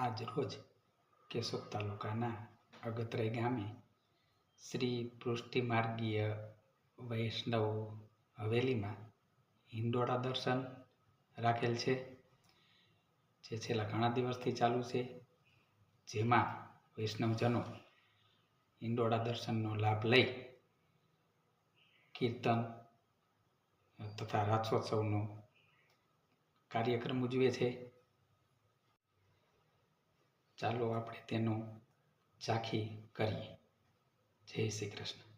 આજ રોજ કેશોદ તાલુકાના અગતરાઈ ગામે શ્રી પૃષ્ટિમાર્ગીય વૈષ્ણવ હવેલીમાં હિંડોળા દર્શન રાખેલ છે, જે છેલ્લા ઘણા દિવસથી ચાલુ છે, જેમાં વૈષ્ણવજનો હિંડોળા દર્શનનો લાભ લઈ કીર્તન તથા રાસોત્સવનો કાર્યક્રમ ઉજવે છે. ચાલો આપણે તેનો ઝાંખી કરીએ. જય શ્રી કૃષ્ણ.